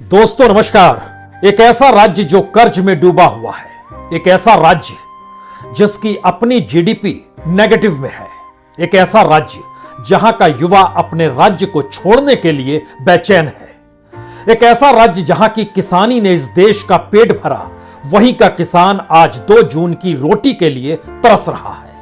दोस्तों नमस्कार। एक ऐसा राज्य जो कर्ज में डूबा हुआ है, एक ऐसा राज्य जिसकी अपनी जीडीपी नेगेटिव में है, एक ऐसा राज्य जहां का युवा अपने राज्य को छोड़ने के लिए बेचैन है, एक ऐसा राज्य जहां की किसानी ने इस देश का पेट भरा, वहीं का किसान आज 2 जून की रोटी के लिए तरस रहा है,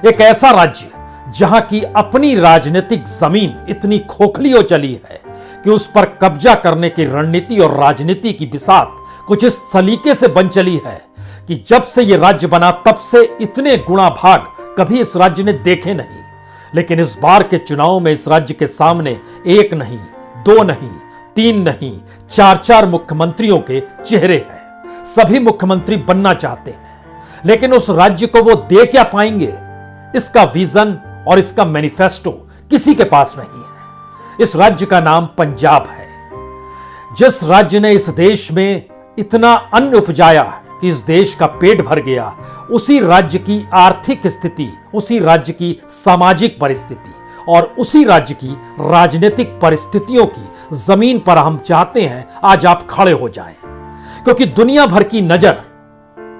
एक ऐसा राज्य जहां की अपनी राजनीतिक जमीन इतनी खोखली हो चली है कि उस पर कब्जा करने की रणनीति और राजनीति की बिसात कुछ इस सलीके से बन चली है कि जब से यह राज्य बना तब से इतने गुणा भाग कभी इस राज्य ने देखे नहीं। लेकिन इस बार के चुनाव में इस राज्य के सामने 1 नहीं, 2 नहीं, 3 नहीं, 4 मुख्यमंत्रियों के चेहरे हैं। सभी मुख्यमंत्री बनना चाहते हैं, लेकिन उस राज्य को वो दे क्या पाएंगे, इसका विजन और इसका मैनिफेस्टो किसी के पास नहीं है। इस राज्य का नाम पंजाब है। जिस राज्य ने इस देश में इतना अन्न उपजाया कि इस देश का पेट भर गया, उसी राज्य की आर्थिक स्थिति, उसी राज्य की सामाजिक परिस्थिति और उसी राज्य की राजनीतिक परिस्थितियों की जमीन पर हम चाहते हैं आज आप खड़े हो जाएं, क्योंकि दुनिया भर की नजर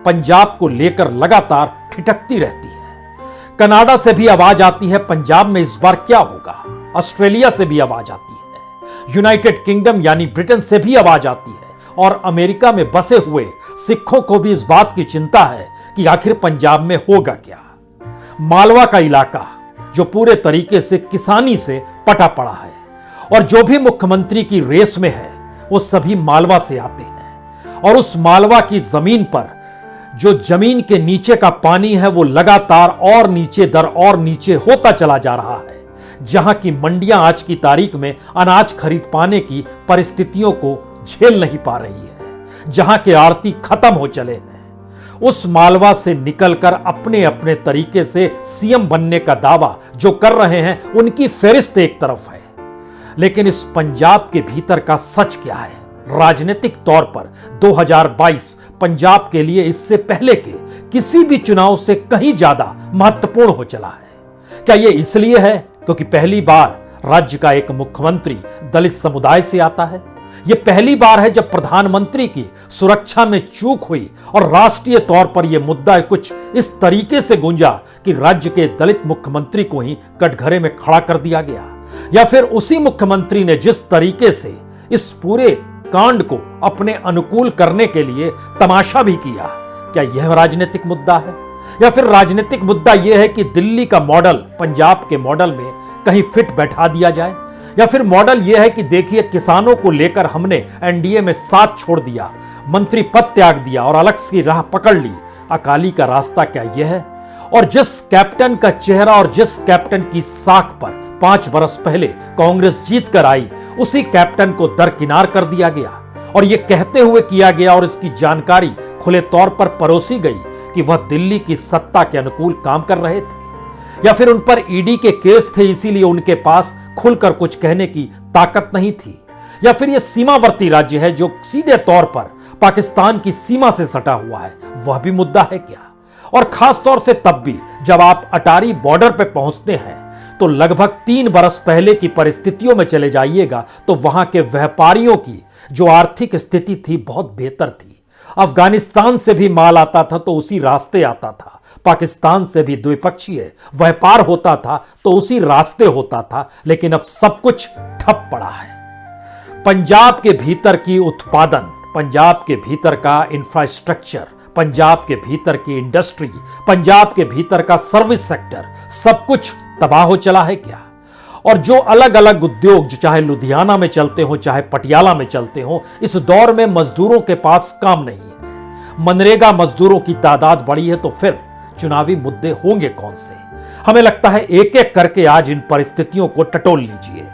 पंजाब को लेकर लगातार ठिठकती रहती है। कनाडा से भी आवाज आती है पंजाब में इस बार क्या होगा, ऑस्ट्रेलिया से भी आवाज आती है, यूनाइटेड किंगडम यानी ब्रिटेन से भी आवाज आती है, और अमेरिका में बसे हुए सिखों को भी इस बात की चिंता है कि आखिर पंजाब में होगा क्या। मालवा का इलाका जो पूरे तरीके से किसानी से पटा पड़ा है, और जो भी मुख्यमंत्री की रेस में है वो सभी मालवा से आते हैं, और उस मालवा की जमीन पर जो जमीन के नीचे का पानी है वो लगातार और नीचे दर और नीचे होता चला जा रहा है, जहां की मंडियां आज की तारीख में अनाज खरीद पाने की परिस्थितियों को झेल नहीं पा रही है, जहां के आड़ती खत्म हो चले हैं। उस मालवा से निकलकर अपने अपने तरीके से सीएम बनने का दावा जो कर रहे हैं उनकी फेरिस्त एक तरफ है, लेकिन इस पंजाब के भीतर का सच क्या है। राजनीतिक तौर पर 2022 पंजाब के लिए इससे पहले के किसी भी चुनाव से कहीं ज्यादा महत्वपूर्ण हो चला है। क्या यह इसलिए है क्योंकि पहली बार राज्य का एक मुख्यमंत्री दलित समुदाय से आता है? यह पहली बार है जब प्रधानमंत्री की सुरक्षा में चूक हुई और राष्ट्रीय तौर पर यह मुद्दा कुछ इस तरीके से गूंजा कि राज्य के दलित मुख्यमंत्री को ही कटघरे में खड़ा कर दिया गया? या फिर उसी मुख्यमंत्री ने जिस तरीके से इस पूरे कांड को अपने अनुकूल करने के लिए तमाशा भी किया, क्या यह राजनीतिक मुद्दा है? या फिर राजनीतिक मुद्दा यह है कि दिल्ली का मॉडल पंजाब के मॉडल में कहीं फिट बैठा दिया जाए? या फिर मॉडल यह है कि देखिए किसानों को लेकर हमने एनडीए में साथ छोड़ दिया, मंत्री पद त्याग दिया और अलग की राह पकड़ ली। अकाली का रास्ता क्या यह है? और जिस कैप्टन का चेहरा और जिस कैप्टन की साख पर 5 बरस पहले कांग्रेस जीत कर आई, उसी कैप्टन को दरकिनार कर दिया गया, और यह कहते हुए किया गया और इसकी जानकारी खुले तौर पर परोसी गई कि वह दिल्ली की सत्ता के अनुकूल काम कर रहे थे। या फिर उन पर ईडी के केस थे, इसीलिए उनके पास खुलकर कुछ कहने की ताकत नहीं थी? या फिर यह सीमावर्ती राज्य है जो सीधे तौर पर पाकिस्तान की सीमा से सटा हुआ है, वह भी मुद्दा है क्या? और खास तौर से तब भी जब आप अटारी बॉर्डर पर पहुंचते हैं तो लगभग 3 बरस पहले की परिस्थितियों में चले जाइएगा तो वहां के व्यापारियों की जो आर्थिक स्थिति थी बहुत बेहतर थी। अफगानिस्तान से भी माल आता था तो उसी रास्ते आता था, पाकिस्तान से भी द्विपक्षीय व्यापार होता था तो उसी रास्ते होता था, लेकिन अब सब कुछ ठप पड़ा है। पंजाब के भीतर की उत्पादन, पंजाब के भीतर का इंफ्रास्ट्रक्चर, पंजाब के भीतर की इंडस्ट्री, पंजाब के भीतर का सर्विस सेक्टर, सब कुछ तबाह हो चला है क्या? और जो अलग अलग उद्योग जो चाहे लुधियाना में चलते हो चाहे पटियाला में चलते हो, इस दौर में मजदूरों के पास काम नहीं है। मनरेगा मजदूरों की तादाद बढ़ी है तो फिर चुनावी मुद्दे होंगे कौन से? हमें लगता है एक एक करके आज इन परिस्थितियों को टटोल लीजिए,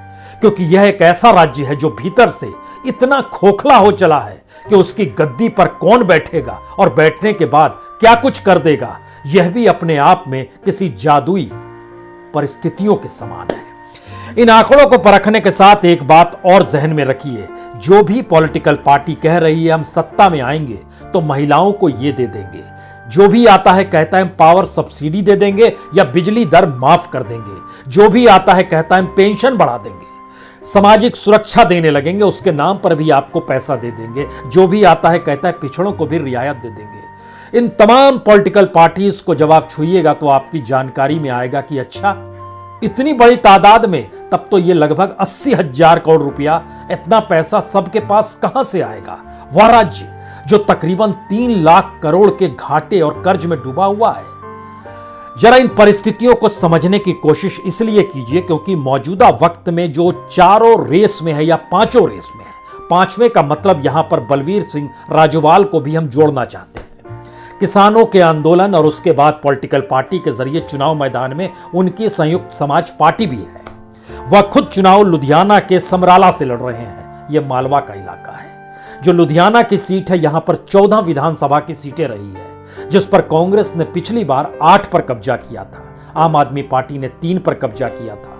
क्योंकि यह एक ऐसा राज्य है जो भीतर से इतना खोखला हो चला है कि उसकी गद्दी पर कौन बैठेगा और बैठने के बाद क्या कुछ कर देगा, यह भी अपने आप में किसी जादुई परिस्थितियों के समान है। इन आंकड़ों को परखने के साथ एक बात और जहन में रखिए, जो भी पॉलिटिकल पार्टी कह रही है हम सत्ता में आएंगे तो महिलाओं को ये दे देंगे, जो भी आता है कहता है हम पावर सब्सिडी दे देंगे या बिजली दर माफ कर देंगे, जो भी आता है कहता है हम पेंशन बढ़ा देंगे, सामाजिक सुरक्षा देने लगेंगे, उसके नाम पर भी आपको पैसा दे देंगे। जो भी आता है कहता है पिछड़ों को भी रियायत दे देंगे। इन तमाम पॉलिटिकल पार्टीज को जब आप छुइएगा तो आपकी जानकारी में आएगा कि अच्छा, इतनी बड़ी तादाद में, तब तो ये लगभग 80,000 करोड़ रुपया, इतना पैसा सबके पास कहां से आएगा? वह राज्य जो तकरीबन 3 लाख करोड़ के घाटे और कर्ज में डूबा हुआ है। जरा इन परिस्थितियों को समझने की कोशिश इसलिए कीजिए क्योंकि मौजूदा वक्त में जो चारों रेस में है या पांचों रेस में है, पांचवें का मतलब यहां पर बलवीर सिंह राजोवाल को भी हम जोड़ना चाहते हैं। किसानों के आंदोलन और उसके बाद पॉलिटिकल पार्टी के जरिए चुनाव मैदान में उनकी संयुक्त समाज पार्टी भी है। वह खुद चुनाव लुधियाना के समराला से लड़ रहे हैं। यह मालवा का इलाका है। जो लुधियाना की सीट है, यहां पर 14 विधानसभा की सीटें रही है, जिस पर कांग्रेस ने पिछली बार 8 पर कब्जा किया था। आम आदमी पार्टी ने 3 पर कब्जा किया था।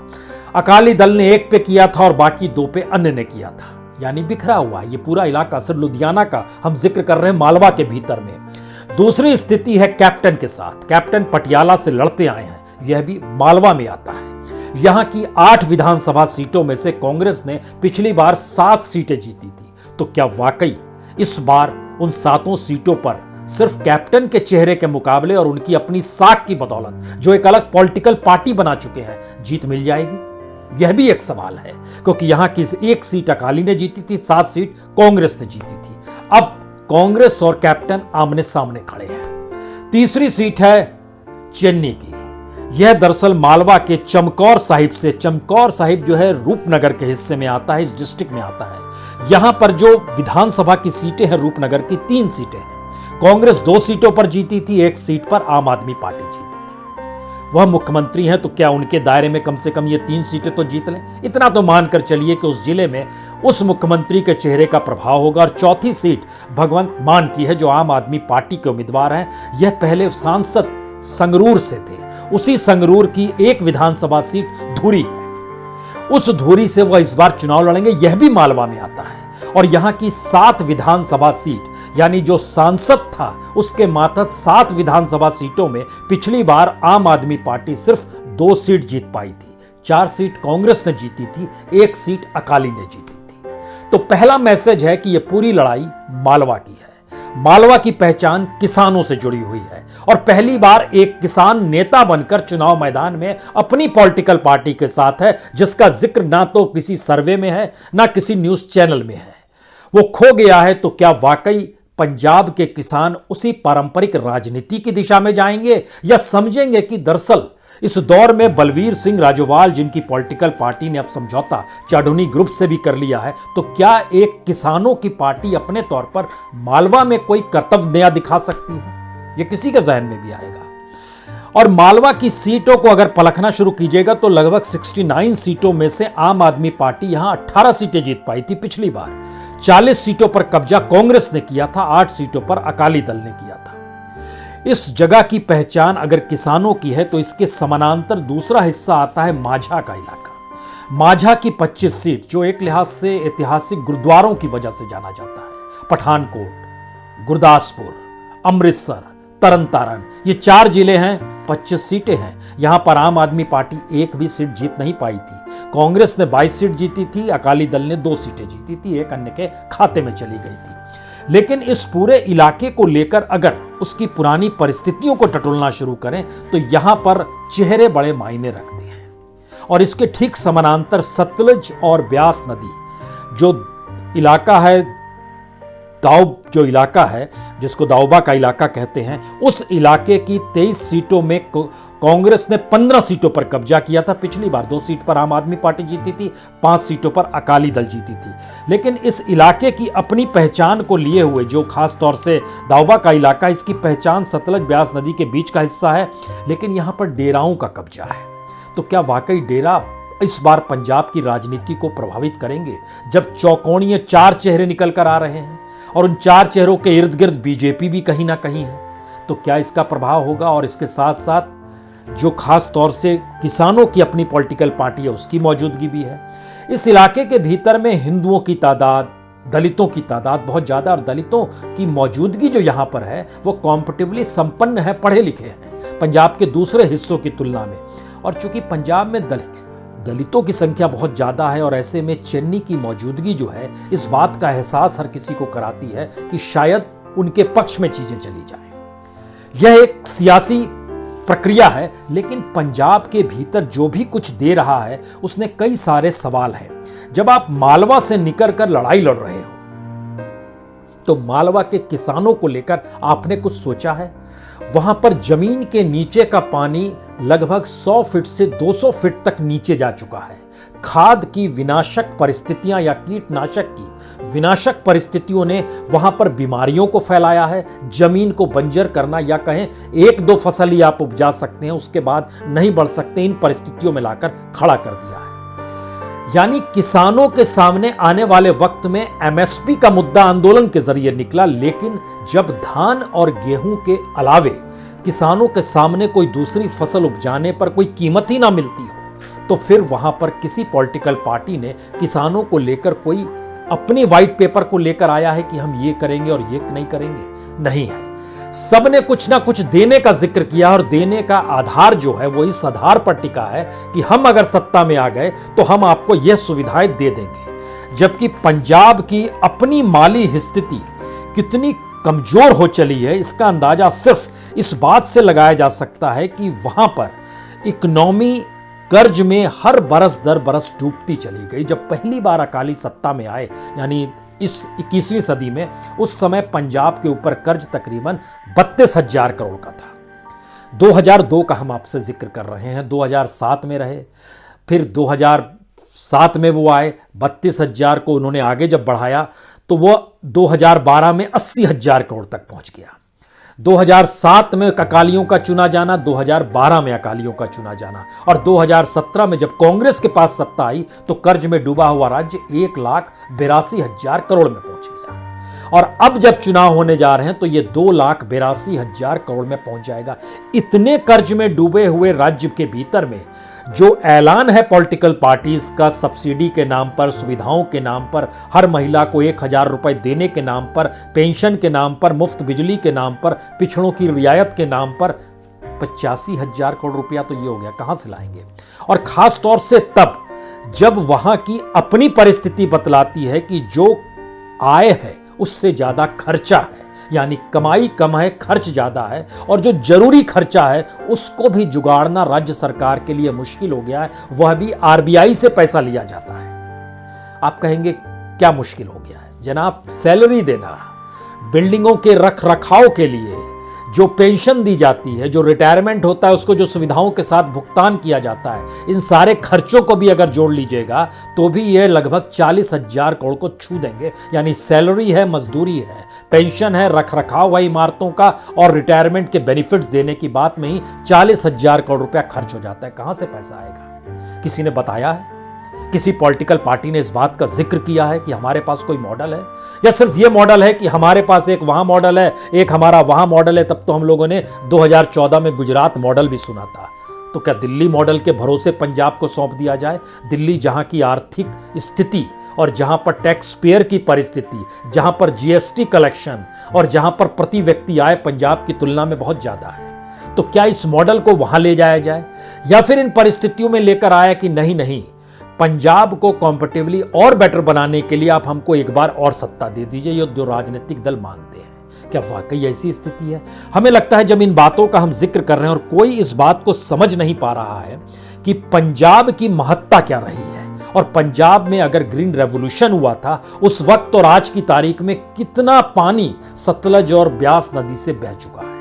अकाली दल ने 1 पे किया था और बाकी 2 पे अन्य ने किया था। यानी बिखरा हुआ ये पूरा इलाका। सिर्फ लुधियाना का हम जिक्र कर रहे हैं, मालवा के भीतर में। दूसरी स्थिति है कैप्टन के साथ। कैप्टन पटियाला से लड़ते आए हैं, यह भी मालवा में आता है। यहां की 8 विधानसभा सीटों में से कांग्रेस ने पिछली बार 7 सीटें जीती थी। तो क्या वाकई इस बार उन 7 सीटों पर सिर्फ कैप्टन के चेहरे के मुकाबले और उनकी अपनी साख की बदौलत, जो एक अलग पॉलिटिकल पार्टी बना चुके हैं, जीत मिल जाएगी? यह भी एक सवाल है, क्योंकि यहां की 1 सीट अकाली ने जीती थी, 7 सीट कांग्रेस ने जीती थी। अब कांग्रेस और कैप्टन आमने सामने खड़े हैं। तीसरी सीट है चेन्नई की। यह दरअसल मालवा के चमकौर साहिब से, चमकौर साहिब जो है रूपनगर के हिस्से में आता है, इस डिस्ट्रिक्ट में आता है। यहां पर जो विधानसभा की सीटें हैं रूपनगर की, 3 सीटें हैं। कांग्रेस 2 सीटों पर जीती थी, 1 सीट पर आम आदमी पार्टी जीती थी। वह मुख्यमंत्री हैं, तो क्या उनके दायरे में कम से कम ये 3 सीटें तो जीत लें? इतना तो मानकर चलिए कि उस जिले में उस मुख्यमंत्री के चेहरे का प्रभाव होगा। और चौथी सीट भगवंत मान की है, जो आम आदमी पार्टी के उम्मीदवार हैं। यह पहले सांसद संगरूर से थे। उसी संगरूर की 1 विधानसभा सीट धुरी है। उस धुरी से वह इस बार चुनाव लड़ेंगे। यह भी मालवा में आता है। और यहां की 7 विधानसभा सीट, यानी जो सांसद था उसके मातहत 7 विधानसभा सीटों में पिछली बार आम आदमी पार्टी सिर्फ 2 सीट जीत पाई थी। 4 सीट कांग्रेस ने जीती थी, 1 सीट अकाली ने जीती थी। तो पहला मैसेज है कि यह पूरी लड़ाई मालवा की है। मालवा की पहचान किसानों से जुड़ी हुई है और पहली बार एक किसान नेता बनकर चुनाव मैदान में अपनी पॉलिटिकल पार्टी के साथ है, जिसका जिक्र ना तो किसी सर्वे में है ना किसी न्यूज चैनल में है। वो खो गया है। तो क्या वाकई पंजाब के किसान उसी पारंपरिक राजनीति की दिशा में जाएंगे, या समझेंगे कि दरअसल इस दौर में बलवीर सिंह राजोवाल, जिनकी पॉलिटिकल पार्टी ने अब समझौता चाडोनी ग्रुप से भी कर लिया है, तो क्या एक किसानों की पार्टी अपने तौर पर मालवा में कोई कर्तव्य नया दिखा सकती है? यह किसी के जहन में भी आएगा। और मालवा की सीटों को अगर पलखना शुरू कीजिएगा तो लगभग 69 सीटों में से आम आदमी पार्टी यहां 18 सीटें जीत पाई थी पिछली बार। 40 सीटों पर कब्जा कांग्रेस ने किया था, 8 सीटों पर अकाली दल ने किया था। इस जगह की पहचान अगर किसानों की है तो इसके समानांतर दूसरा हिस्सा आता है माझा का इलाका। माझा की 25 सीट, जो एक लिहाज से ऐतिहासिक गुरुद्वारों की वजह से जाना जाता है, पठानकोट, गुरदासपुर, अमृतसर, तरन तारण, ये 4 जिले हैं, 25 सीटें हैं। यहां पर आम आदमी पार्टी 1 भी सीट जीत नहीं पाई थी। कांग्रेस ने 22 सीट जीती थी, अकाली दल ने 2 सीटें जीती थी, 1 अन्य के खाते में चली गई थी। लेकिन इस पूरे इलाके को लेकर अगर उसकी पुरानी परिस्थितियों को टटोलना शुरू करें तो यहां पर चेहरे बड़े मायने रखते हैं। और इसके ठीक समानांतर सतलुज और ब्यास नदी, जो इलाका है, दाऊब जो इलाका है, जिसको दाऊबा का इलाका कहते हैं, उस इलाके की 23 सीटों में कांग्रेस ने 15 सीटों पर कब्जा किया था। पिछली बार 2 सीट पर आम आदमी पार्टी जीती थी, 5 सीटों पर अकाली दल जीती थी। लेकिन इस इलाके की अपनी पहचान को लिए हुए, जो खास तौर से दाऊबा का इलाका, इसकी पहचान सतलज ब्यास नदी के बीच का हिस्सा है, लेकिन यहां पर डेराओं का कब्जा है। तो क्या वाकई डेरा इस बार पंजाब की राजनीति को प्रभावित करेंगे, जब चौकोणीय 4 चेहरे निकल कर आ रहे हैं और उन 4 चेहरों के इर्द गिर्द बीजेपी भी कहीं ना कहीं है? तो क्या इसका प्रभाव होगा? और इसके साथ साथ जो खास तौर से किसानों की अपनी पॉलिटिकल पार्टी है, उसकी मौजूदगी भी है। इस इलाके के भीतर में हिंदुओं की तादाद, दलितों की तादाद बहुत ज्यादा, और दलितों की मौजूदगी जो यहां पर है वो कॉम्पिटिटिवली संपन्न है, पढ़े लिखे हैं पंजाब के दूसरे हिस्सों की तुलना में। और चूंकि पंजाब में दलितों की संख्या बहुत ज़्यादा है और ऐसे में चेन्नई की मौजूदगी जो है इस बात का एहसास हर किसी को कराती है कि शायद उनके पक्ष में चीज़ें चली जाएं। यह एक सियासी प्रक्रिया है, लेकिन पंजाब के भीतर जो भी कुछ दे रहा है उसने कई सारे सवाल हैं। जब आप मालवा से निकल कर लड़ाई लड़ रहे हो तो मालवा के किसानों को लेकर आपने कुछ सोचा है? वहां पर जमीन के नीचे का पानी लगभग 100 फीट से 200 फीट तक नीचे जा चुका है। खाद की विनाशक परिस्थितियां या कीटनाशक की विनाशक परिस्थितियों ने वहां पर बीमारियों को फैलाया है। जमीन को बंजर करना या कहें एक दो फसल ही आप उपजा सकते हैं, उसके बाद नहीं बढ़ सकते, इन परिस्थितियों में लाकर खड़ा कर दिया है। यानी किसानों के सामने आने वाले वक्त में एमएसपी का मुद्दा आंदोलन के जरिए निकला, लेकिन जब धान और गेहूं के अलावे किसानों के सामने कोई दूसरी फसल उपजाने पर कोई कीमत ही ना मिलती हो तो फिर वहां पर किसी पॉलिटिकल पार्टी ने किसानों को लेकर कोई अपनी व्हाइट पेपर को लेकर आया है कि हम ये करेंगे और ये नहीं करेंगे? नहीं है। सबने कुछ ना कुछ देने का जिक्र किया और देने का आधार जो है वो इस आधार पर टिका है कि हम अगर सत्ता में आ गए तो हम आपको यह सुविधाएं दे देंगे। जबकि पंजाब की अपनी माली स्थिति कितनी कमजोर हो चली है इसका अंदाजा सिर्फ इस बात से लगाया जा सकता है कि वहां पर इकोनॉमी कर्ज में हर बरस दर बरस डूबती चली गई। जब पहली बार अकाली सत्ता में आए यानी इस 21वीं सदी में, उस समय पंजाब के ऊपर कर्ज तकरीबन 32,000 करोड़ का था। 2002 का हम आपसे जिक्र कर रहे हैं, 2007 में रहे, फिर 2007 में वो आए, 32,000 को उन्होंने आगे जब बढ़ाया तो वो 2012 में 80,000 करोड़ तक पहुंच गया। 2007 में अकालियों का चुना जाना, 2012 में अकालियों का चुना जाना और 2017 में जब कांग्रेस के पास सत्ता आई तो कर्ज में डूबा हुआ राज्य 1,82,000 करोड़ में पहुंच गया। और अब जब चुनाव होने जा रहे हैं तो ये 2,82,000 करोड़ में पहुंच जाएगा। इतने कर्ज में डूबे हुए राज्य के भीतर में जो ऐलान है पॉलिटिकल पार्टीज का, सब्सिडी के नाम पर, सुविधाओं के नाम पर, हर महिला को 1,000 रुपए देने के नाम पर, पेंशन के नाम पर, मुफ्त बिजली के नाम पर, पिछड़ों की रियायत के नाम पर 85,000 करोड़ रुपया तो ये हो गया, कहां से लाएंगे? और खास तौर से तब जब वहां की अपनी परिस्थिति बतलाती है कि जो आय है उससे ज्यादा खर्चा है, यानी कमाई कम है, खर्च ज्यादा है, और जो जरूरी खर्चा है उसको भी जुगाड़ना राज्य सरकार के लिए मुश्किल हो गया है। वह भी आरबीआई से पैसा लिया जाता है। आप कहेंगे क्या मुश्किल हो गया है? जनाब, सैलरी देना, बिल्डिंगों के रख रखाव के लिए जो पेंशन दी जाती है, जो रिटायरमेंट होता है उसको जो सुविधाओं के साथ भुगतान किया जाता है, इन सारे खर्चों को भी अगर जोड़ लीजिएगा तो भी ये लगभग 40,000 करोड़ को छू देंगे। यानी सैलरी है, मजदूरी है, पेंशन है, रख रखाव है इमारतों का और रिटायरमेंट के बेनिफिट्स देने की बात में ही 40,000 करोड़ रुपया खर्च हो जाता है। कहां से पैसा आएगा? किसी ने बताया है? किसी पॉलिटिकल पार्टी ने इस बात का जिक्र किया है कि हमारे पास कोई मॉडल है? या सिर्फ ये मॉडल है कि हमारे पास एक वहां मॉडल है, एक हमारा वहां मॉडल है? तब तो हम लोगों ने 2014 में गुजरात मॉडल भी सुना था। तो क्या दिल्ली मॉडल के भरोसे पंजाब को सौंप दिया जाए? दिल्ली जहां की आर्थिक स्थिति और जहां पर टैक्स पेयर की परिस्थिति, जहां पर जीएसटी कलेक्शन और जहां पर प्रति व्यक्ति आय पंजाब की तुलना में बहुत ज्यादा है, तो क्या इस मॉडल को वहां ले जाया जाए? या फिर इन परिस्थितियों में लेकर आया कि नहीं, पंजाब को कॉम्पिटिटिवली और बेटर बनाने के लिए आप हमको एक बार और सत्ता दे दीजिए, ये जो राजनीतिक दल मांगते हैं। क्या वाकई ऐसी स्थिति है? हमें लगता है जब इन बातों का हम जिक्र कर रहे हैं और कोई इस बात को समझ नहीं पा रहा है कि पंजाब की महत्ता क्या रही है और पंजाब में अगर ग्रीन रेवोल्यूशन हुआ था उस वक्त और आज की तारीख में कितना पानी सतलज और ब्यास नदी से बह चुका है,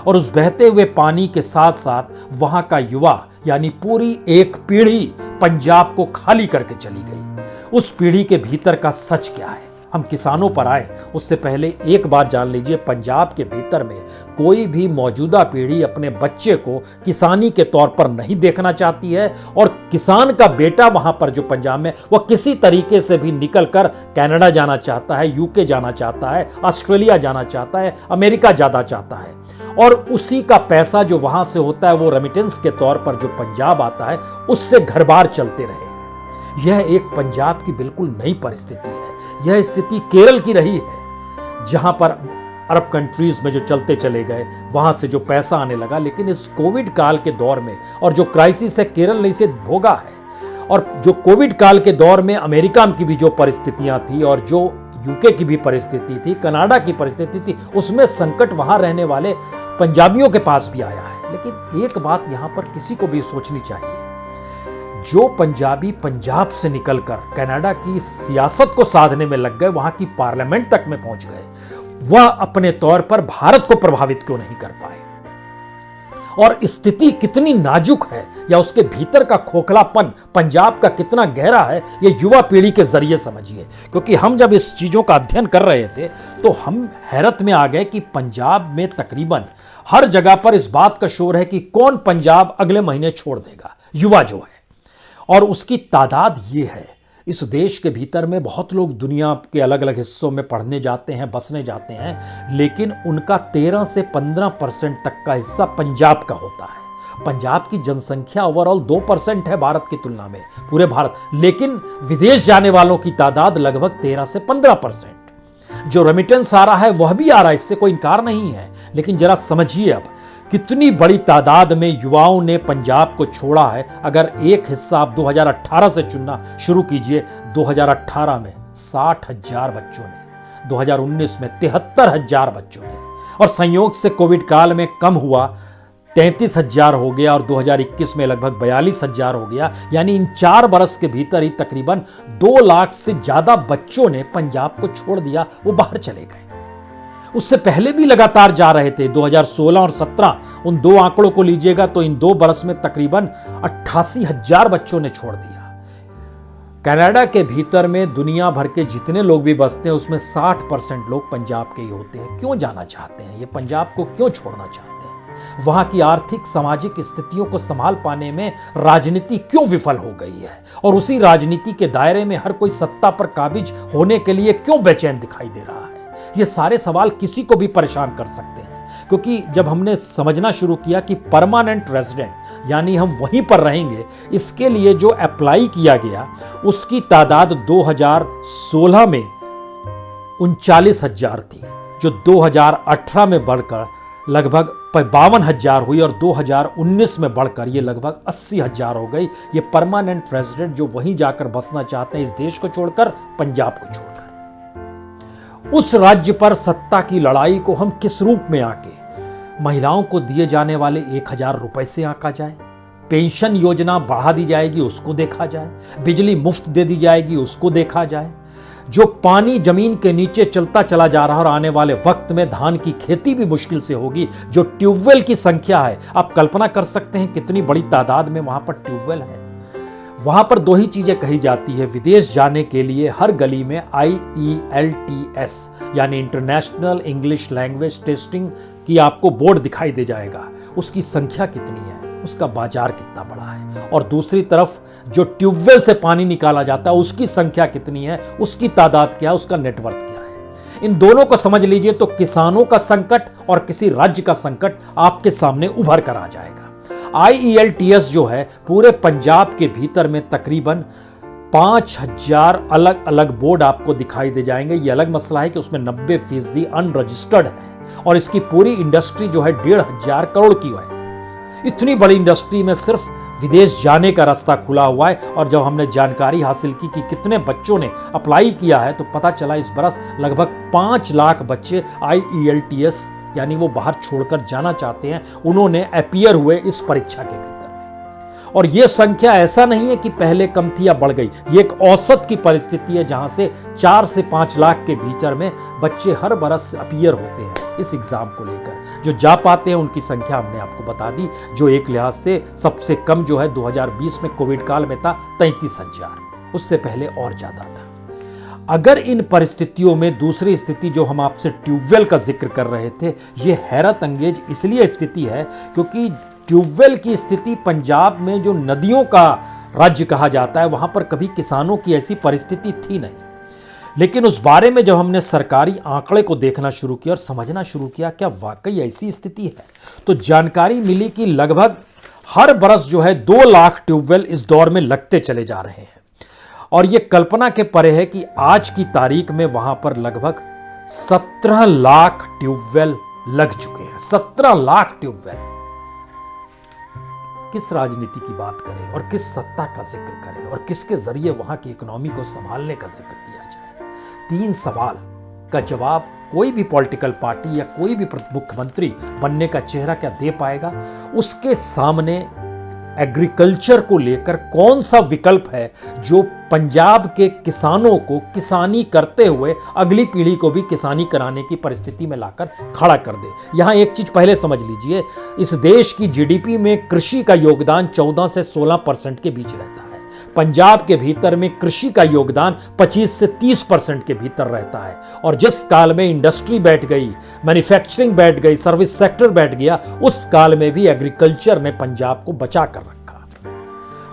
और उस बहते हुए पानी के साथ साथ वहां का युवा यानी पूरी एक पीढ़ी पंजाब को खाली करके चली गई। उस पीढ़ी के भीतर का सच क्या है? हम किसानों पर आए उससे पहले एक बात जान लीजिए, पंजाब के भीतर में कोई भी मौजूदा पीढ़ी अपने बच्चे को किसानी के तौर पर नहीं देखना चाहती है, और किसान का बेटा वहां पर जो पंजाब में, वह किसी तरीके से भी निकलकर कनाडा जाना चाहता है, यूके जाना चाहता है, ऑस्ट्रेलिया जाना चाहता है, अमेरिका जाना चाहता है, और उसी का पैसा जो वहां से होता है वो रेमिटेंस के तौर पर जो पंजाब आता है उससे घर बार चलते रहे। यह एक पंजाब की बिल्कुल नई परिस्थिति है। यह स्थिति केरल की रही है, जहां पर अरब कंट्रीज में जो चलते चले गए वहां से जो पैसा आने लगा, लेकिन इस कोविड काल के दौर में और जो क्राइसिस है केरल ने इसे भोगा है, और जो कोविड काल के दौर में अमेरिका की भी जो परिस्थितियां थी और जो यूके की भी परिस्थिति थी, कनाडा की परिस्थिति थी, उसमें संकट वहां रहने वाले पंजाबियों के पास भी आया है। लेकिन एक बात यहां पर किसी को भी सोचनी चाहिए, जो पंजाबी पंजाब से निकलकर कनाडा की सियासत को साधने में लग गए, वहां की पार्लियामेंट तक में पहुंच गए, वह अपने तौर पर भारत को प्रभावित क्यों नहीं कर पाए? और स्थिति कितनी नाजुक है या उसके भीतर का खोखलापन पंजाब का कितना गहरा है, ये युवा पीढ़ी के जरिए समझिए। क्योंकि हम जब इस चीजों का अध्ययन कर रहे थे तो हम हैरत में आ गए कि पंजाब में तकरीबन हर जगह पर इस बात का शोर है कि कौन पंजाब अगले महीने छोड़ देगा, युवा जो है। और उसकी तादाद ये है, इस देश के भीतर में बहुत लोग दुनिया के अलग अलग हिस्सों में पढ़ने जाते हैं, बसने जाते हैं, लेकिन उनका 13 से 15% तक का हिस्सा पंजाब का होता है। पंजाब की जनसंख्या ओवरऑल 2% है भारत की तुलना में, पूरे भारत, लेकिन विदेश जाने वालों की तादाद लगभग 13 से 15%। जो रेमिटेंस आ रहा है वह भी आ रहा है, इससे कोई इनकार नहीं है, लेकिन जरा समझिए अब कितनी बड़ी तादाद में युवाओं ने पंजाब को छोड़ा है। अगर एक हिस्सा आप 2018 से चुनना शुरू कीजिए, 2018 में 60,000 बच्चों ने, 2019 में 73,000 बच्चों ने, और संयोग से कोविड काल में कम हुआ, 33,000 हो गया, और 2021 में लगभग 42,000 हो गया। यानी इन 4 बरस के भीतर ही तकरीबन 2 लाख से ज्यादा बच्चों ने पंजाब को छोड़ दिया, वो बाहर चले गए। उससे पहले भी लगातार जा रहे थे, 2016 और 17, उन 2 आंकड़ों को लीजिएगा तो इन 2 बरस में तकरीबन 88,000 बच्चों ने छोड़ दिया। कनाडा के भीतर में दुनिया भर के जितने लोग भी बसते हैं उसमें 60% लोग पंजाब के ही होते हैं। क्यों जाना चाहते हैं ये, पंजाब को क्यों छोड़ना चाहते हैं? वहां की आर्थिक सामाजिक स्थितियों को संभाल पाने में राजनीति क्यों विफल हो गई है, और उसी राजनीति के दायरे में हर कोई सत्ता पर काबिज होने के लिए क्यों बेचैन दिखाई दे रहा है? ये सारे सवाल किसी को भी परेशान कर सकते हैं। क्योंकि जब हमने समझना शुरू किया कि परमानेंट रेजिडेंट यानी हम वहीं पर रहेंगे, इसके लिए जो अप्लाई किया गया उसकी तादाद 2016 में 39,000 थी, जो 2018 में बढ़कर लगभग 52,000 हुई, और 2019 में बढ़कर ये लगभग 80,000 हो गई। ये परमानेंट रेजिडेंट जो वहीं जाकर बसना चाहते हैं, इस देश को छोड़कर, पंजाब को छोड़कर। उस राज्य पर सत्ता की लड़ाई को हम किस रूप में आके, महिलाओं को दिए जाने वाले 1,000 रुपए से आंका जाए, पेंशन योजना बढ़ा दी जाएगी उसको देखा जाए, बिजली मुफ्त दे दी जाएगी उसको देखा जाए, जो पानी जमीन के नीचे चलता चला जा रहा है और आने वाले वक्त में धान की खेती भी मुश्किल से होगी, जो ट्यूबवेल की संख्या है, आप कल्पना कर सकते हैं कितनी बड़ी तादाद में वहां पर ट्यूबवेल है। वहां पर 2 ही चीजें कही जाती है, विदेश जाने के लिए हर गली में IELTS यानी इंटरनेशनल इंग्लिश लैंग्वेज टेस्टिंग की आपको बोर्ड दिखाई दे जाएगा। उसकी संख्या कितनी है, उसका बाजार कितना बड़ा है, और दूसरी तरफ जो ट्यूबवेल से पानी निकाला जाता है उसकी संख्या कितनी है, उसकी तादाद क्या है, उसका नेटवर्क क्या है। इन दोनों को समझ लीजिए तो किसानों का संकट और किसी राज्य का संकट आपके सामने उभर कर आ जाएगा। IELTS जो है पूरे पंजाब के भीतर में तकरीबन 5,000 अलग अलग बोर्ड आपको दिखाई दे जाएंगे। ये अलग मसला है कि उसमें 90% अनरजिस्टर्ड है, और इसकी पूरी इंडस्ट्री जो है 1,500 करोड़ की है। इतनी बड़ी इंडस्ट्री में सिर्फ विदेश जाने का रास्ता खुला हुआ है। और जब हमने जानकारी हासिल की कि कितने बच्चों ने अप्लाई किया है तो पता चला इस बरस लगभग 5 लाख बच्चे IELTS यानी वो बाहर छोड़कर जाना चाहते हैं, उन्होंने अपीयर हुए इस परीक्षा के भीतर में। और ये संख्या ऐसा नहीं है कि पहले कम थी या बढ़ गई, ये एक औसत की परिस्थिति है जहां से 4 से 5 लाख के भीतर में बच्चे हर बरस अपीयर होते हैं इस एग्जाम को लेकर। जो जा पाते हैं उनकी संख्या हमने आपको बता दी, जो एक लिहाज से सबसे कम जो है 2020 में कोविड काल में था 33,000, उससे पहले और ज्यादा था। अगर इन परिस्थितियों में दूसरी स्थिति जो हम आपसे ट्यूबवेल का जिक्र कर रहे थे, ये हैरत अंगेज इसलिए स्थिति है क्योंकि ट्यूबवेल की स्थिति पंजाब में जो नदियों का राज्य कहा जाता है, वहां पर कभी किसानों की ऐसी परिस्थिति थी नहीं। लेकिन उस बारे में जब हमने सरकारी आंकड़े को देखना शुरू किया और समझना शुरू किया क्या वाकई ऐसी स्थिति है, तो जानकारी मिली कि लगभग हर बरस जो है 2 लाख ट्यूबवेल इस दौर में लगते चले जा रहे हैं। और यह कल्पना के परे है कि आज की तारीख में वहां पर लगभग 17 लाख ट्यूबवेल लग चुके हैं। 17 लाख ट्यूबवेल, किस राजनीति की बात करें और किस सत्ता का जिक्र करें और किसके जरिए वहां की इकोनॉमी को संभालने का जिक्र किया जाए। 3 सवाल का जवाब कोई भी पॉलिटिकल पार्टी या कोई भी मुख्यमंत्री बनने का चेहरा क्या दे पाएगा। उसके सामने एग्रीकल्चर को लेकर कौन सा विकल्प है जो पंजाब के किसानों को किसानी करते हुए अगली पीढ़ी को भी किसानी कराने की परिस्थिति में लाकर खड़ा कर दे। यहां एक चीज पहले समझ लीजिए, इस देश की जीडीपी में कृषि का योगदान 14 से 16% के बीच रहता है। पंजाब के भीतर में कृषि का योगदान 25 से 30% के भीतर रहता है। और जिस काल में इंडस्ट्री बैठ गई, मैन्युफैक्चरिंग बैठ गई, सर्विस सेक्टर बैठ गया, उस काल में भी एग्रीकल्चर ने पंजाब को बचा कर रखा।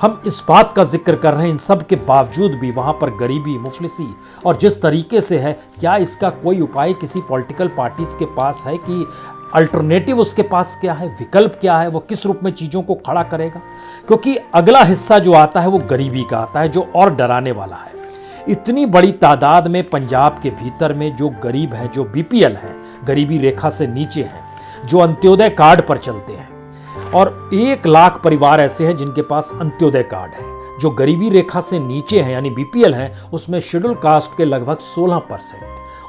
हम इस बात का जिक्र कर रहे हैं, इन सब के बावजूद भी वहां पर गरीबी, मुफलिसी और जिस तरीके से है, क्या इसका कोई उपाय किसी पॉलिटिकल पार्टीज के पास है कि अल्टरनेटिव उसके पास क्या है, विकल्प क्या है, वो किस रूप में चीजों को खड़ा करेगा? क्योंकि अगला हिस्सा जो आता है वो गरीबी का आता है, जो और डराने वाला है। इतनी बड़ी तादाद में पंजाब के भीतर में जो गरीब हैं, जो बीपीएल हैं, गरीबी रेखा से नीचे हैं, जो अंत्योदय कार्ड पर चलते हैं, और 1 लाख परिवार ऐसे हैं जिनके पास अंत्योदय कार्ड है। जो गरीबी रेखा से नीचे हैं यानी बीपीएल हैं, उसमें शेड्यूल कास्ट के लगभग 16%,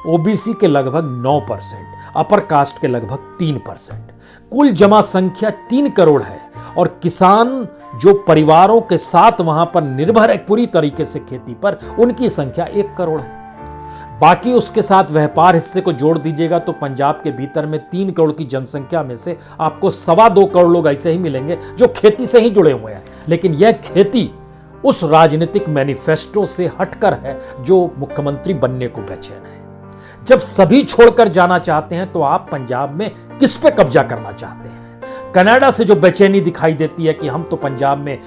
ओबीसी के लगभग 9%, अपर कास्ट के लगभग 3%। कुल जमा संख्या 3 करोड़ है। और किसान जो परिवारों के साथ वहां पर निर्भर है पूरी तरीके से खेती पर, उनकी संख्या 1 करोड़ है। बाकी उसके साथ व्यापार हिस्से को जोड़ दीजिएगा तो पंजाब के भीतर में 3 करोड़ की जनसंख्या में से आपको 2.25 करोड़ लोग ऐसे ही मिलेंगे जो खेती से ही जुड़े हुए हैं। लेकिन यह खेती उस राजनीतिक मैनिफेस्टो से हटकर है जो मुख्यमंत्री बनने को बेचैन है। जब सभी छोड़कर जाना चाहते हैं तो आप पंजाब में किस पे कब्जा करना चाहते हैं? कनाडा से जो बेचैनी दिखाई देती है कि हम तो पंजाब में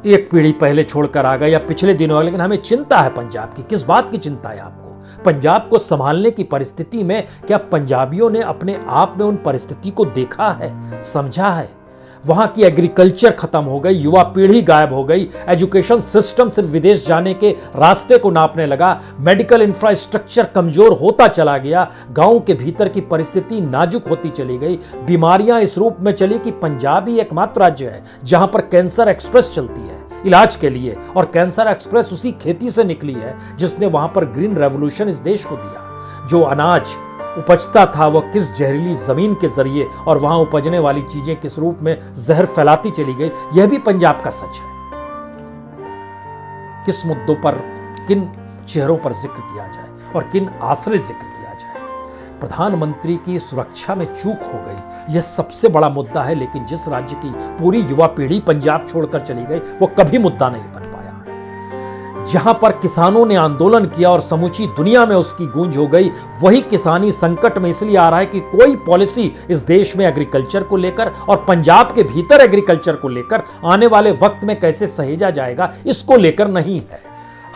एक पीढ़ी पहले छोड़कर आ गए या पिछले दिनों, लेकिन हमें चिंता है पंजाब की। किस बात की चिंता है आपको? पंजाब को संभालने की परिस्थिति में क्या पंजाबियों ने अपने आप में उन परिस्थिति को देखा है, समझा है? वहां की एग्रीकल्चर खत्म हो गई, युवा पीढ़ी गायब हो गई, एजुकेशन सिस्टम सिर्फ विदेश जाने के रास्ते को नापने लगा, मेडिकल इंफ्रास्ट्रक्चर कमजोर होता चला गया, गांव के भीतर की परिस्थिति नाजुक होती चली गई, बीमारियां इस रूप में चली कि पंजाब ही एकमात्र राज्य है जहां पर कैंसर एक्सप्रेस चलती है इलाज के लिए। और कैंसर एक्सप्रेस उसी खेती से निकली है जिसने वहां पर ग्रीन रेवोल्यूशन इस देश को दिया। जो अनाज उपजता था वह किस जहरीली जमीन के जरिए और वहां उपजने वाली चीजें किस रूप में जहर फैलाती चली गई, यह भी पंजाब का सच है। किस मुद्दों पर, किन चेहरों पर जिक्र किया जाए और किन आश्रय जिक्र किया जाए? प्रधानमंत्री की सुरक्षा में चूक हो गई, यह सबसे बड़ा मुद्दा है। लेकिन जिस राज्य की पूरी युवा पीढ़ी पंजाब छोड़कर चली गई वो कभी मुद्दा नहीं बन पाया। जहां पर किसानों ने आंदोलन किया और समूची दुनिया में उसकी गूंज हो गई, वही किसानी संकट में इसलिए आ रहा है कि कोई पॉलिसी इस देश में एग्रीकल्चर को लेकर और पंजाब के भीतर एग्रीकल्चर को लेकर आने वाले वक्त में कैसे सहेजा जाएगा, इसको लेकर नहीं है।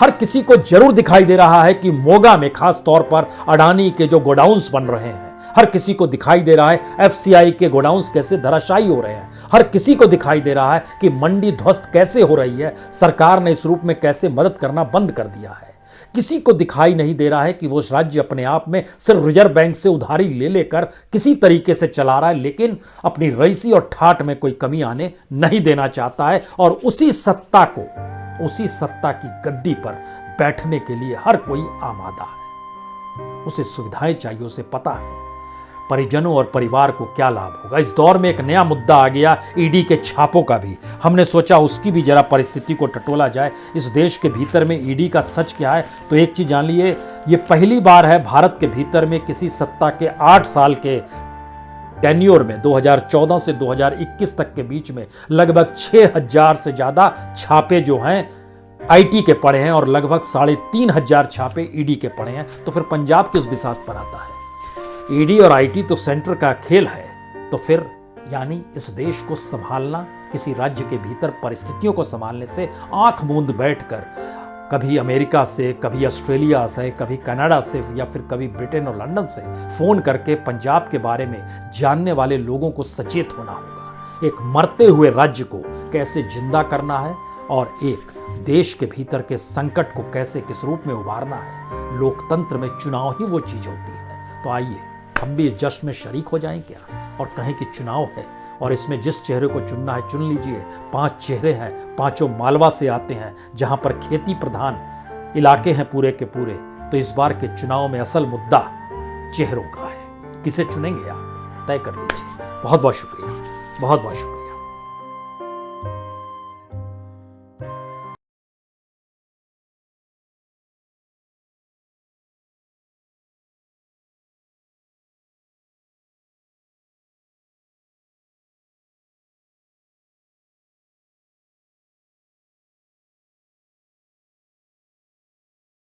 हर किसी को जरूर दिखाई दे रहा है कि मोगा में खास तौर पर अडानी के जो गोडाउन्स बन रहे हैं, हर किसी को दिखाई दे रहा है एफसीआई के गोडाउन्स कैसे धराशायी हो रहे हैं, हर किसी को दिखाई दे रहा है कि मंडी ध्वस्त कैसे हो रही है, सरकार ने इस रूप में कैसे मदद करना बंद कर दिया है। किसी को दिखाई नहीं दे रहा है कि वो राज्य अपने आप में सिर्फ रिजर्व बैंक से उधारी ले लेकर किसी तरीके से चला रहा है, लेकिन अपनी रईसी और ठाठ में कोई कमी आने नहीं देना चाहता है। और उसी सत्ता की गद्दी पर बैठने के लिए हर कोई आमादा है। उसे सुविधाएं चाहिए, उसे पता है परिजनों और परिवार को क्या लाभ होगा। इस दौर में एक नया मुद्दा आ गया, ईडी के छापों का भी। हमने सोचा उसकी भी जरा परिस्थिति को टटोला जाए। इस देश के भीतर में ईडी का सच क्या है, तो एक चीज जान लीजिए, ये पहली बार है भारत के भीतर में किसी सत्ता के 8 साल के टेन्योर में 2014 से 2021 तक के बीच में लगभग 6000 से ज्यादा छापे जो हैं आईटी के पड़े हैं और लगभग 3500 छापे ईडी के पड़े हैं। तो फिर पंजाब किस बिसात पर आता है? ईडी और आईटी तो सेंटर का खेल है। तो फिर यानी इस देश को संभालना, किसी राज्य के भीतर परिस्थितियों को संभालने से आंख मूंद बैठकर कभी अमेरिका से, कभी ऑस्ट्रेलिया से, कभी कनाडा से या फिर कभी ब्रिटेन और लंदन से फोन करके पंजाब के बारे में जानने वाले लोगों को सचेत होना होगा। एक मरते हुए राज्य को कैसे जिंदा करना है और एक देश के भीतर के संकट को कैसे किस रूप में उभारना है। लोकतंत्र में चुनाव ही वो चीज होती है। तो आइए हम भी इस जश्न में शरीक हो जाएं क्या और कहें कि चुनाव है और इसमें जिस चेहरे को चुनना है चुन लीजिए। 5 चेहरे हैं, पांचों मालवा से आते हैं, जहां पर खेती प्रधान इलाके हैं पूरे के पूरे। तो इस बार के चुनाव में असल मुद्दा चेहरों का है। किसे चुनेंगे आप तय कर लीजिए। बहुत बहुत शुक्रिया, बहुत बहुत शुक्रिया।